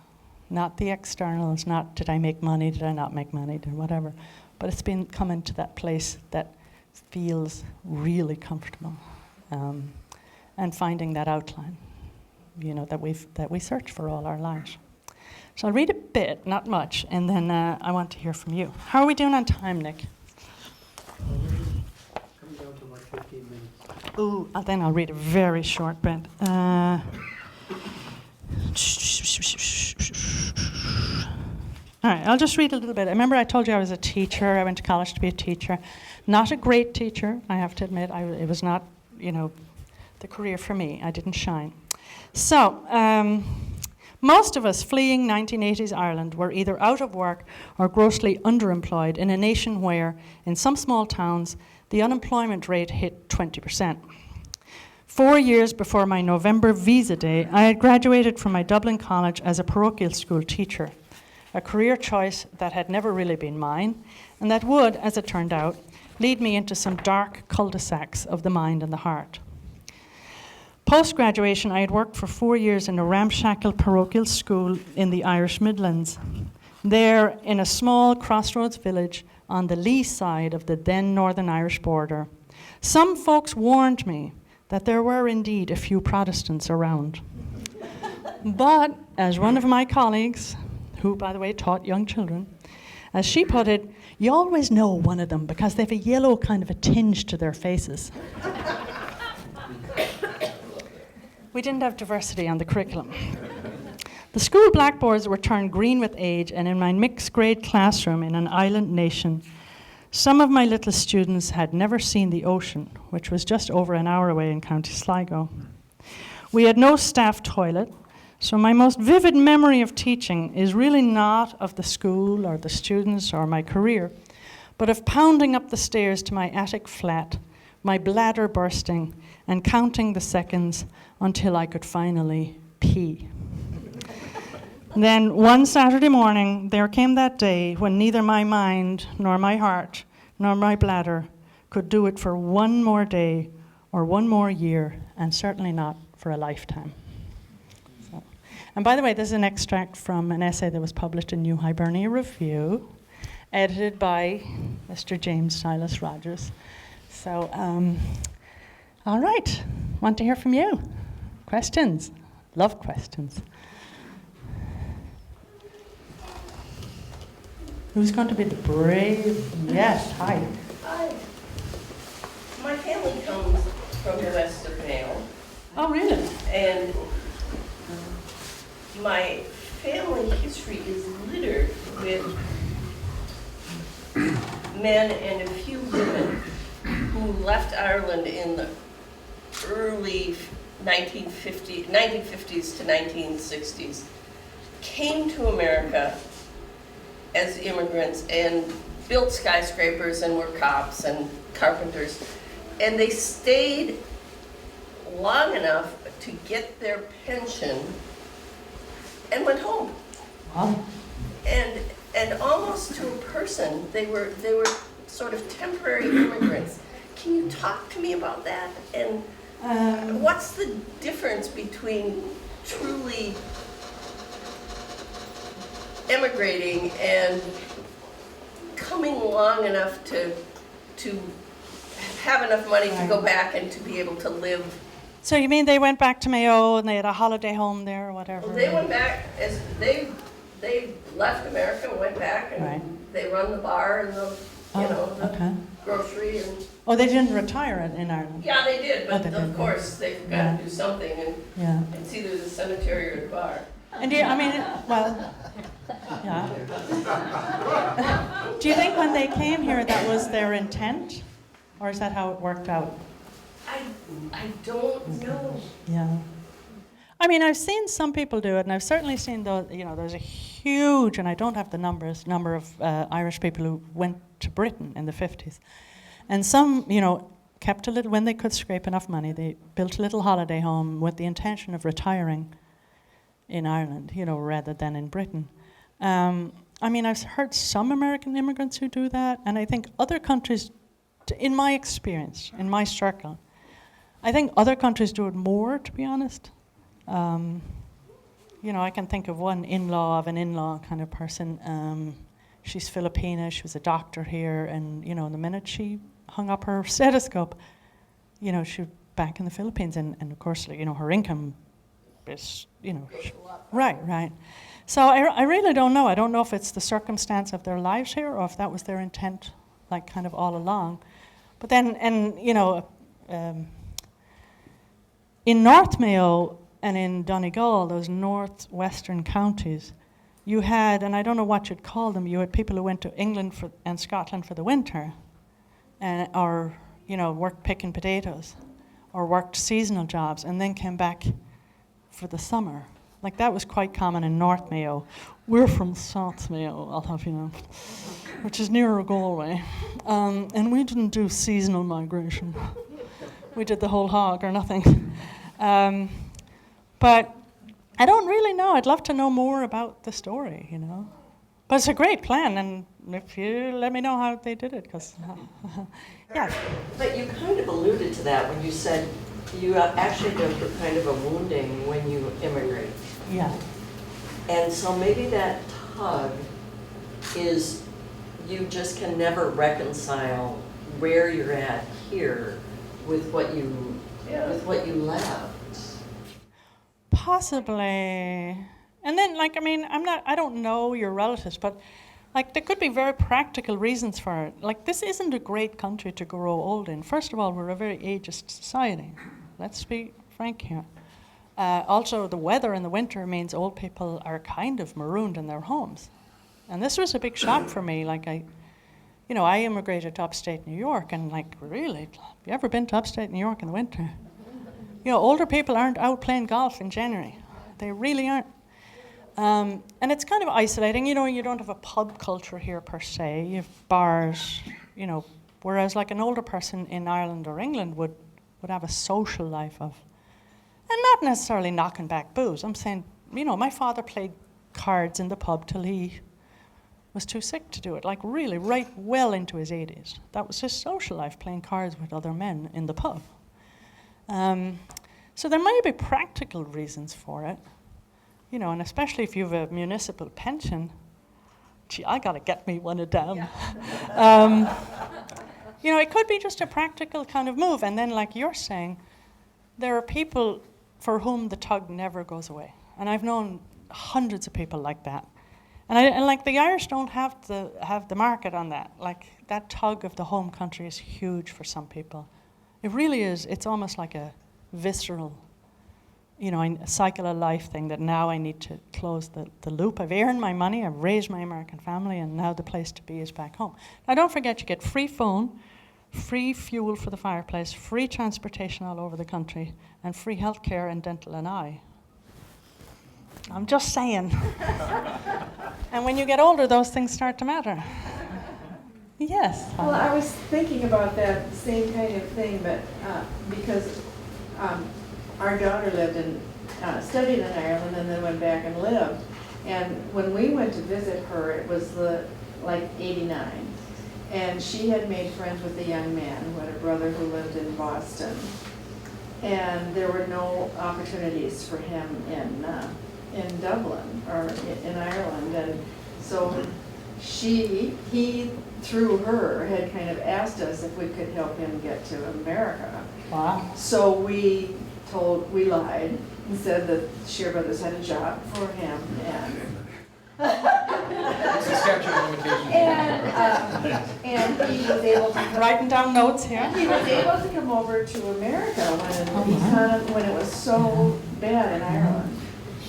Not the externals, not did I make money, did I not make money, did whatever. But it's been coming to that place that feels really comfortable. And finding that outline, that we search for all our lives. So I'll read a bit, not much, and then I want to hear from you. How are we doing on time, Nick? Come down to like 15 minutes. Ooh, then I'll read a very short bit. All right, I'll just read a little bit. I remember I told you I was a teacher. I went to college to be a teacher. Not a great teacher, I have to admit. It was not, the career for me. I didn't shine. So, most of us fleeing 1980s Ireland were either out of work or grossly underemployed in a nation where, in some small towns, the unemployment rate hit 20%. 4 years before my November visa day, I had graduated from my Dublin college as a parochial school teacher, a career choice that had never really been mine, and that would, as it turned out, lead me into some dark cul-de-sacs of the mind and the heart. Post-graduation, I had worked for 4 years in a ramshackle parochial school in the Irish Midlands. There, in a small crossroads village on the lee side of the then Northern Irish border, some folks warned me that there were indeed a few Protestants around. But, as one of my colleagues, who, by the way, taught young children, as she put it, you always know one of them because they have a yellow kind of a tinge to their faces. We didn't have diversity on the curriculum. The school blackboards were turned green with age, and in my mixed grade classroom in an island nation, some of my little students had never seen the ocean, which was just over an hour away in County Sligo. We had no staff toilet, so my most vivid memory of teaching is really not of the school or the students or my career, but of pounding up the stairs to my attic flat, my bladder bursting, and counting the seconds until I could finally pee. Then one Saturday morning, there came that day when neither my mind, nor my heart, nor my bladder could do it for one more day or one more year, and certainly not for a lifetime. So. And by the way, this is an extract from an essay that was published in New Hibernia Review, edited by Mr. James Silas Rogers. So, all right, want to hear from you. Questions? Love questions. Who's going to be the brave? Yes, hi. Hi. My family comes from the west of Mayo, Oh, really? and my family history is littered with men and a few women who left Ireland in the early 1950s to 1960s, came to America as immigrants and built skyscrapers and were cops and carpenters. And they stayed long enough to get their pension and went home. Wow. And almost to a person, they were sort of temporary immigrants. Can you talk to me about that? And what's the difference between truly emigrating and coming long enough to have enough money to go back and to be able to live? So you mean they went back to Mayo and they had a holiday home there or whatever? Well, they went back as they left America and went back, and Right. they run the bar and the okay. grocery and. Oh, they didn't retire in Ireland? Yeah, they did, but they of did. course they've got to do something, and Yeah. it's either the cemetery or the bar. And do you, I mean, well, yeah. Do you think when they came here that was their intent? Or is that how it worked out? I don't know. Yeah. I mean, I've seen some people do it, and I've certainly seen there's a huge, and I don't have the number of Irish people who went to Britain in the 50s. And some, kept a little, when they could scrape enough money, they built a little holiday home with the intention of retiring in Ireland, rather than in Britain. I mean, I've heard some American immigrants who do that, and I think other countries, in my experience, in my circle, I think other countries do it more, to be honest. I can think of one in-law of an in-law kind of person. She's Filipina, she was a doctor here, and, the minute she hung up her stethoscope, she was back in the Philippines, and of course, her income is, right. So I really don't know. I don't know if it's the circumstance of their lives here or if that was their intent, kind of all along. But then, in North Mayo and in Donegal, those northwestern counties, you had, and I don't know what you'd call them, you had people who went to England and Scotland for the winter, or worked picking potatoes, or worked seasonal jobs, and then came back for the summer. That was quite common in North Mayo. We're from South Mayo, I'll have you know, which is nearer Galway. And we didn't do seasonal migration. We did the whole hog or nothing. But I don't really know. I'd love to know more about the story, But it's a great plan, and if you let me know how they did it, because, yeah. But you kind of alluded to that when you said you actually go through kind of a wounding when you immigrate. Yeah. And so maybe that tug is you just can never reconcile where you're at here with what you left. Possibly. And then, I don't know your relatives, but, there could be very practical reasons for it. This isn't a great country to grow old in. First of all, we're a very ageist society. Let's be frank here. Also, the weather in the winter means old people are kind of marooned in their homes. And this was a big shock for me. I immigrated to upstate New York, and really, have you ever been to upstate New York in the winter? Older people aren't out playing golf in January. They really aren't. And it's kind of isolating. You don't have a pub culture here per se. You have bars, whereas an older person in Ireland or England would have a social life of, and not necessarily knocking back booze. I'm saying, my father played cards in the pub till he was too sick to do it, really right well into his 80s. That was his social life, playing cards with other men in the pub. So there may be practical reasons for it, and especially if you have a municipal pension. Gee, I gotta get me one of them. Yeah. It could be just a practical kind of move, and then like you're saying, there are people for whom the tug never goes away. And I've known hundreds of people like that. And the Irish don't have the market on that. That tug of the home country is huge for some people. It really is. It's almost like a visceral, a cycle of life thing that now I need to close the loop. I've earned my money, I've raised my American family, and now the place to be is back home. Now don't forget, you get free phone, free fuel for the fireplace, free transportation all over the country, and free healthcare and dental and eye. I'm just saying. And when you get older, those things start to matter. Yes. Well, I was thinking about that same kind of thing, but because our daughter studied in Ireland and then went back and lived. And when we went to visit her, it was 89. And she had made friends with a young man who had a brother who lived in Boston. And there were no opportunities for him in Dublin or in Ireland. And so he, through her, had kind of asked us if we could help him get to America. Wow. So we lied and said that Shear Brothers had a job for him, and It's a statute of limitations. and he was able to Writing down notes here. he was able to come over to America when it was so bad in Ireland.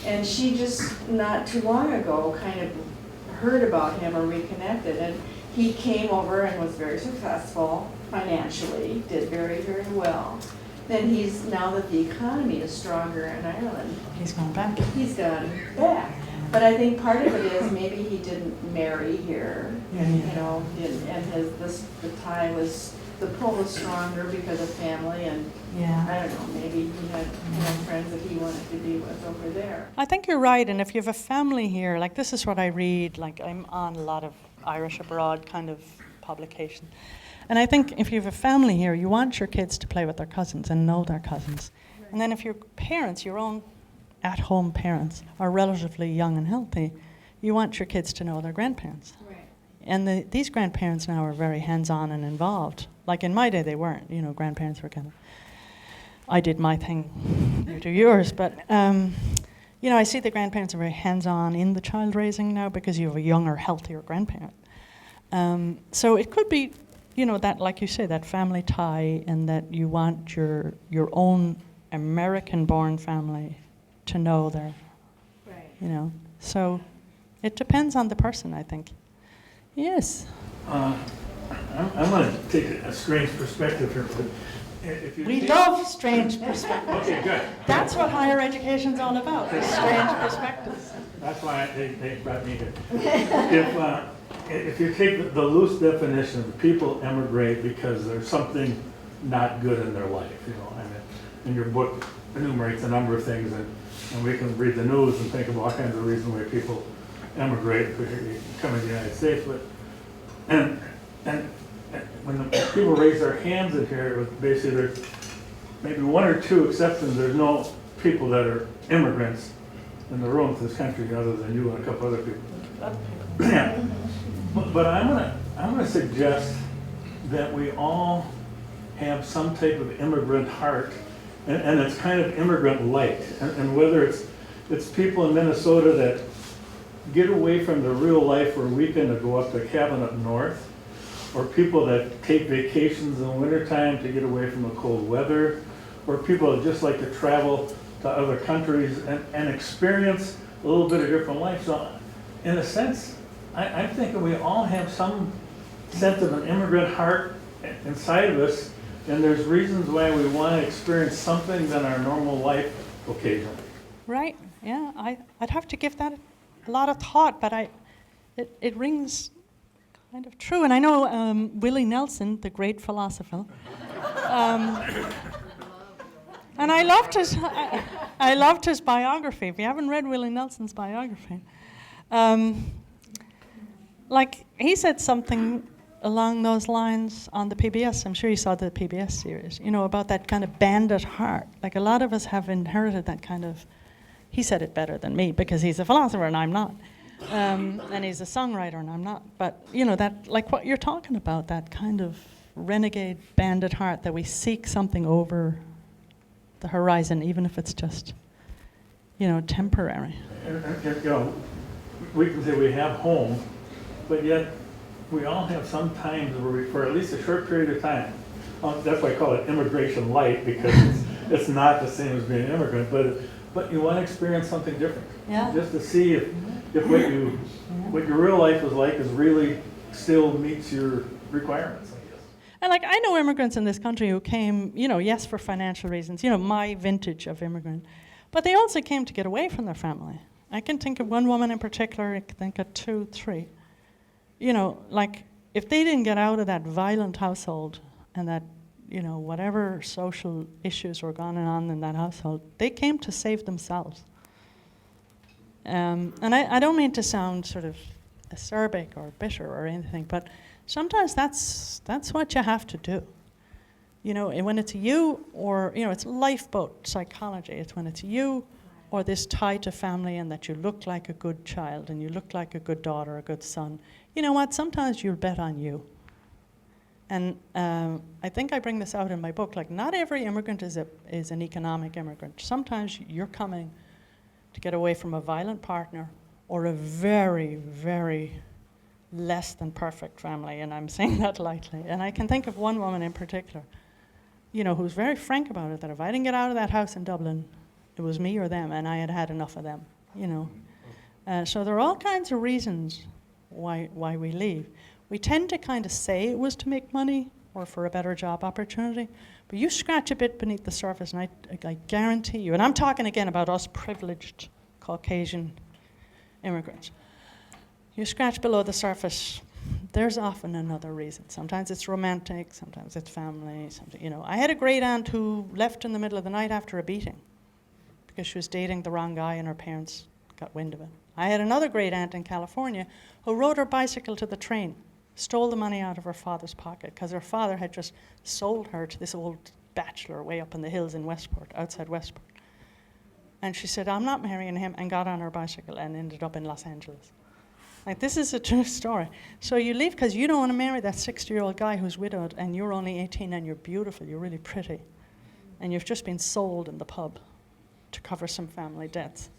And she just, not too long ago, kind of heard about him or reconnected. And he came over and was very successful financially, did very, very well. Then he's, now that the economy is stronger in Ireland, He's gone back. he's gone back. But I think part of it is maybe he didn't marry here, and, you know, the tie was, the pull was stronger because of family, and Yeah. I don't know, maybe he had, friends that he wanted to be with over there. I think you're right, and if you have a family here, like this is what I read, like I'm on a lot of Irish Abroad kind of publication. And I think if you have a family here, you want your kids to play with their cousins and know their cousins. And then if your parents, your own at-home parents, are relatively young and healthy, you want your kids to know their grandparents. Right. And these grandparents now are very hands-on and involved. Like in my day, they weren't. You know, grandparents were kind of, I did my thing, you do yours. But, you know, I see the grandparents are very hands-on in the child raising now because you have a younger, healthier grandparent. So it could be, you know, that, like you say, that family tie, and that you want your own American-born family to know their, Right. you know. So it depends on the person, I think. Yes. I'm going to take a strange perspective here, but if you We take- love strange perspectives. Okay, good. That's what higher education's all about, is strange perspectives. That's why they brought me here. If you take the loose definition, people emigrate because there's something not good in their life, you know. And your book enumerates a number of things, and we can read the news and think of all kinds of reasons why people emigrate, particularly come to the United States. But and when the people raise their hands in here, it was basically there's maybe one or two exceptions. There's no people that are immigrants in the room to this country other than you and a couple other people. Yeah. But I'm gonna suggest that we all have some type of immigrant heart, and it's kind of immigrant light. And whether it's people in Minnesota that get away from the real life for a weekend to go up to a cabin up north, or people that take vacations in the wintertime to get away from the cold weather, or people that just like to travel to other countries and experience a little bit of different life. So in a sense, I'm thinking we all have some sense of an immigrant heart inside of us, and there's reasons why we want to experience something than our normal life occasionally. Right, yeah, I'd have to give that a lot of thought, but it rings kind of true. And I know Willie Nelson, the great philosopher, and I loved his biography. If you haven't read Willie Nelson's biography, like he said something along those lines on the PBS. I'm sure you saw the PBS series, you know, about that kind of bandit heart. Like a lot of us have inherited that kind of, he said it better than me because he's a philosopher and I'm not. And he's a songwriter and I'm not. But, you know, that, like what you're talking about, that kind of renegade bandit heart that we seek something over the horizon, even if it's just, you know, temporary. And, you know, we can say we have home, but yet we all have some times where we, for at least a short period of time, that's why I call it immigration light, because it's not the same as being an immigrant, but you want to experience something different. Yeah. Just to see if what your real life is like is really still meets your requirements, I guess. And like, I know immigrants in this country who came, you know, yes, for financial reasons, you know, my vintage of immigrant, but they also came to get away from their family. I can think of one woman in particular, I can think of 2, 3. You know, like, if they didn't get out of that violent household and that, you know, whatever social issues were going on in that household, they came to save themselves. And I don't mean to sound sort of acerbic or bitter or anything, but sometimes that's what you have to do. You know, and when it's you or, you know, it's lifeboat psychology. It's when it's you or this tie to family and that you look like a good child and you look like a good daughter, a good son. You know what, sometimes you'll bet on you. And I think I bring this out in my book, like not every immigrant is an economic immigrant. Sometimes you're coming to get away from a violent partner or a very, very less than perfect family, and I'm saying that lightly. And I can think of one woman in particular, you know, who's very frank about it, that if I didn't get out of that house in Dublin, it was me or them, and I had had enough of them. you know. So there are all kinds of reasons why we leave. We tend to kind of say it was to make money or for a better job opportunity, but you scratch a bit beneath the surface, and I guarantee you, and I'm talking again about us privileged Caucasian immigrants, you scratch below the surface, there's often another reason. Sometimes it's romantic, sometimes it's family, you know. I had a great aunt who left in the middle of the night after a beating because she was dating the wrong guy and her parents got wind of it. I had another great aunt in California who rode her bicycle to the train, stole the money out of her father's pocket because her father had just sold her to this old bachelor way up in the hills in Westport, outside Westport. And she said, I'm not marrying him, and got on her bicycle and ended up in Los Angeles. Like, this is a true story. So you leave because you don't want to marry that 60-year-old guy who's widowed and you're only 18 and you're beautiful, you're really pretty. And you've just been sold in the pub to cover some family debts.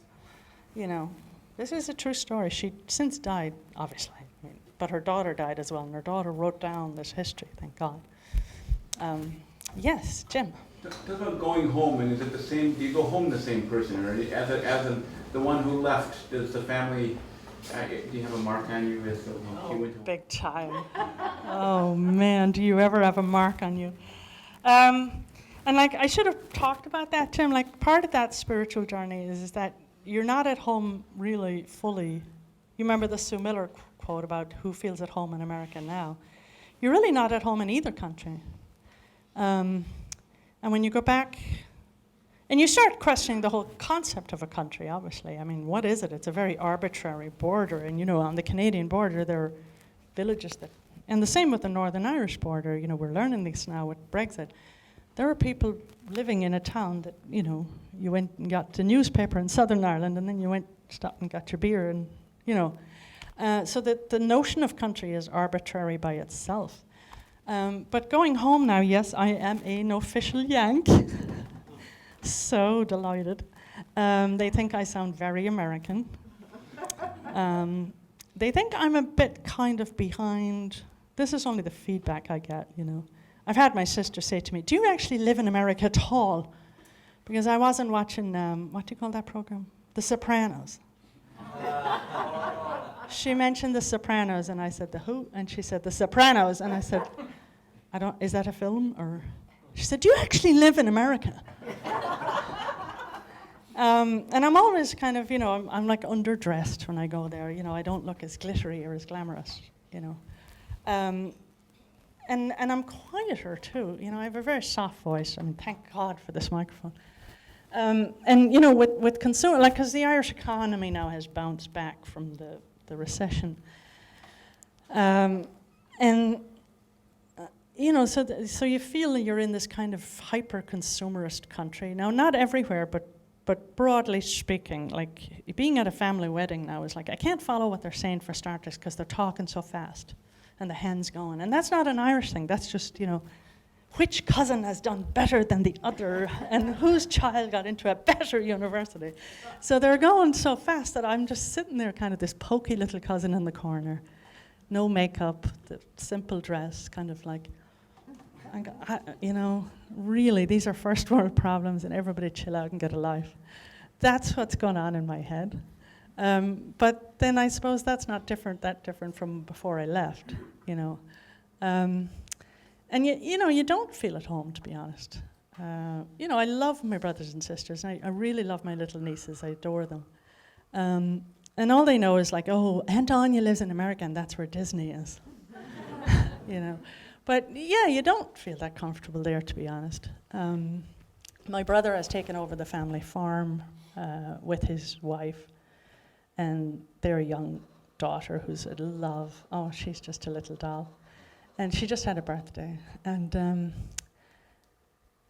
You know, this is a true story. She since died, obviously, but her daughter died as well, and her daughter wrote down this history, thank God. Yes, Jim. Talk about going home, and is it the same, do you go home the same person, or the one who left, does the family, do you have a mark on you as she went home? Big time. Oh man, do you ever have a mark on you? And like, I should have talked about that, Tim. Like, part of that spiritual journey is that you're not at home really fully. You remember the Sue Miller quote about who feels at home in America now? You're really not at home in either country. And when you go back, and you start questioning the whole concept of a country, obviously. I mean, what is it? It's a very arbitrary border. And, you know, on the Canadian border, there are villages that, and the same with the Northern Irish border. You know, we're learning this now with Brexit. There are people living in a town that, you know, you went and got the newspaper in Southern Ireland, and then you went, stopped and got your beer, and, you know. So that the notion of country is arbitrary by itself. But going home now, yes, I am an official Yank. So delighted. They think I sound very American. They think I'm a bit kind of behind. This is only the feedback I get, you know. I've had my sister say to me, do you actually live in America at all? Because I wasn't watching, what do you call that program? The Sopranos. She mentioned The Sopranos, and I said, the who? And she said, The Sopranos. And I said, is that a film? Or she said, do you actually live in America? And I'm always kind of, you know, I'm like underdressed when I go there. You know, I don't look as glittery or as glamorous, you know. And I'm quieter too. You know, I have a very soft voice. I mean, thank God for this microphone. And you know, with consumer, like, because the Irish economy now has bounced back from the recession, and you know, so you feel you're in this kind of hyper-consumerist country now. Not everywhere, but broadly speaking, like being at a family wedding now is like, I can't follow what they're saying for starters because they're talking so fast, and the hen's going. And that's not an Irish thing. That's just, you know, which cousin has done better than the other, and whose child got into a better university. So they're going so fast that I'm just sitting there, kind of this pokey little cousin in the corner, no makeup, the simple dress, kind of like, you know, really, these are first world problems, and everybody chill out and get a life. That's what's going on in my head. But then I suppose that's not that different from before I left, you know. And you know, you don't feel at home, to be honest. You know, I love my brothers and sisters. I really love my little nieces. I adore them. And all they know is like, oh, Aunt Áine lives in America, and that's where Disney is. You know. But yeah, you don't feel that comfortable there, to be honest. My brother has taken over the family farm with his wife and their young daughter, who's a love. Oh, she's just a little doll. And she just had a birthday. And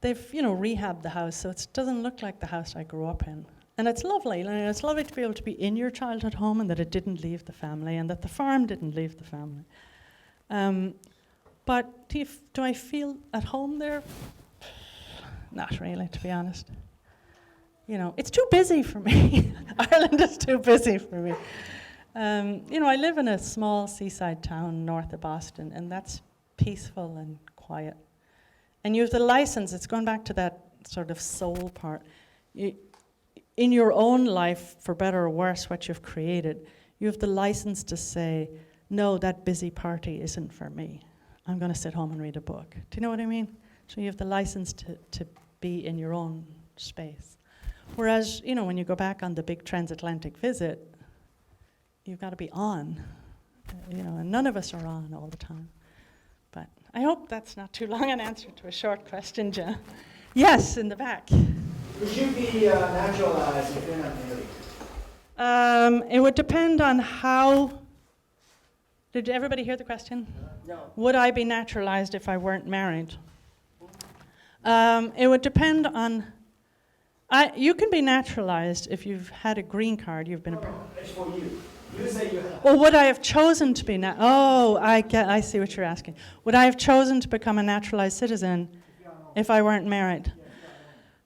they've, you know, rehabbed the house, so it doesn't look like the house I grew up in. And it's lovely. And it's lovely to be able to be in your childhood home, and that it didn't leave the family, and that the farm didn't leave the family. But do I feel at home there? Not really, to be honest. You know, it's too busy for me. Ireland is too busy for me. You know, I live in a small seaside town north of Boston, and that's peaceful and quiet. And you have the license, it's going back to that sort of soul part. In in your own life, for better or worse, what you've created, you have the license to say, no, that busy party isn't for me. I'm going to sit home and read a book. Do you know what I mean? So you have the license to be in your own space. Whereas, you know, when you go back on the big transatlantic visit, you've got to be on, you know, and none of us are on all the time. But I hope that's not too long an answer to a short question, Jen. Yes, in the back. Would you be naturalized if you're not married? It would depend on how. Did everybody hear the question? No. Would I be naturalized if I weren't married? It would depend on. You can be naturalized if you've had a green card. You've been. It's for you. You say you have. Well, would I have chosen to be I see what you're asking. Would I have chosen to become a naturalized citizen if I weren't married?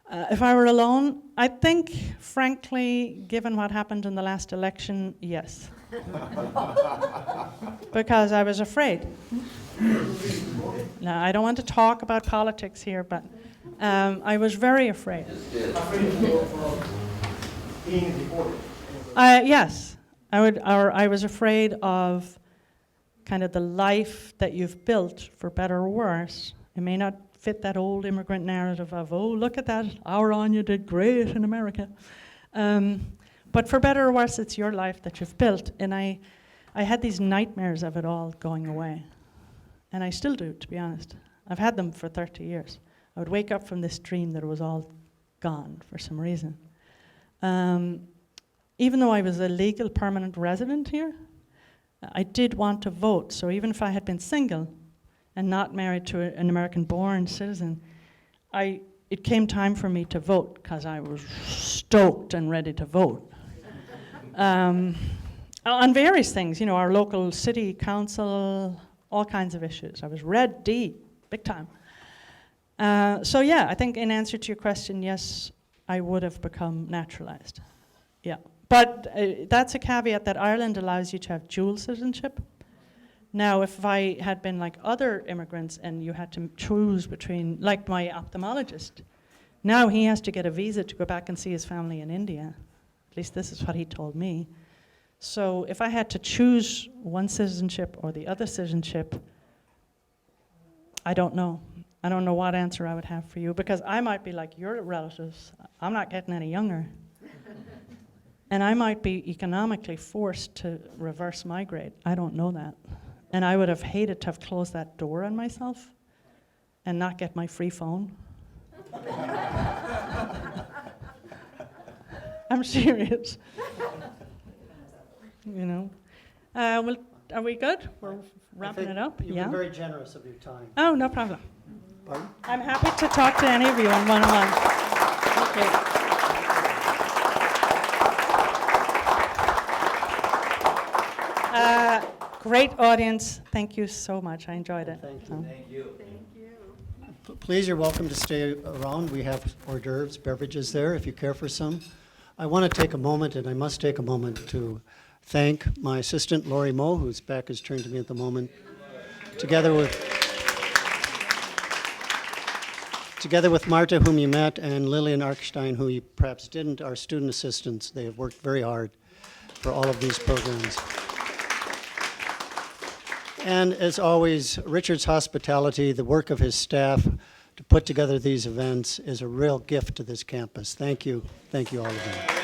If I were alone, I think, frankly, given what happened in the last election, yes. Because I was afraid. Now, I don't want to talk about politics here, but I was very afraid. Afraid of being deported. Yes, I was afraid of kind of the life that you've built, for better or worse. It may not fit that old immigrant narrative of, oh, look at that, our Áine did great in America. But for better or worse, it's your life that you've built. And I had these nightmares of it all going away. And I still do, to be honest. I've had them for 30 years. I would wake up from this dream that it was all gone for some reason. Even though I was a legal permanent resident here, I did want to vote. So even if I had been single and not married to an American-born citizen, it came time for me to vote because I was stoked and ready to vote. On various things, you know, our local city council, all kinds of issues. I was ready, big time. So yeah, I think in answer to your question, yes, I would have become naturalized. Yeah, but that's a caveat that Ireland allows you to have dual citizenship. Now, if I had been like other immigrants and you had to choose between, like my ophthalmologist, now he has to get a visa to go back and see his family in India. At least this is what he told me. So if I had to choose one citizenship or the other citizenship, I don't know. I don't know what answer I would have for you, because I might be like your relatives. I'm not getting any younger. And I might be economically forced to reverse migrate. I don't know that. And I would have hated to have closed that door on myself and not get my free phone. I'm serious. You know. Well, are we good? We're wrapping it up? You've been very generous of your time. Oh, no problem. Pardon? I'm happy to talk to any of you on one-on-one. Okay. Great audience. Thank you so much. I enjoyed it. Thank you. So. Thank you. Please, you're welcome to stay around. We have hors d'oeuvres, beverages there if you care for some. I want to take a moment, and I must take a moment to thank my assistant, Lori Moe, whose back is turned to me at the moment, together with Marta, whom you met, and Lillian Arkstein, who you perhaps didn't, our student assistants. They have worked very hard for all of these programs. And as always, Richard's hospitality, the work of his staff to put together these events is a real gift to this campus. Thank you. Thank you, all of you.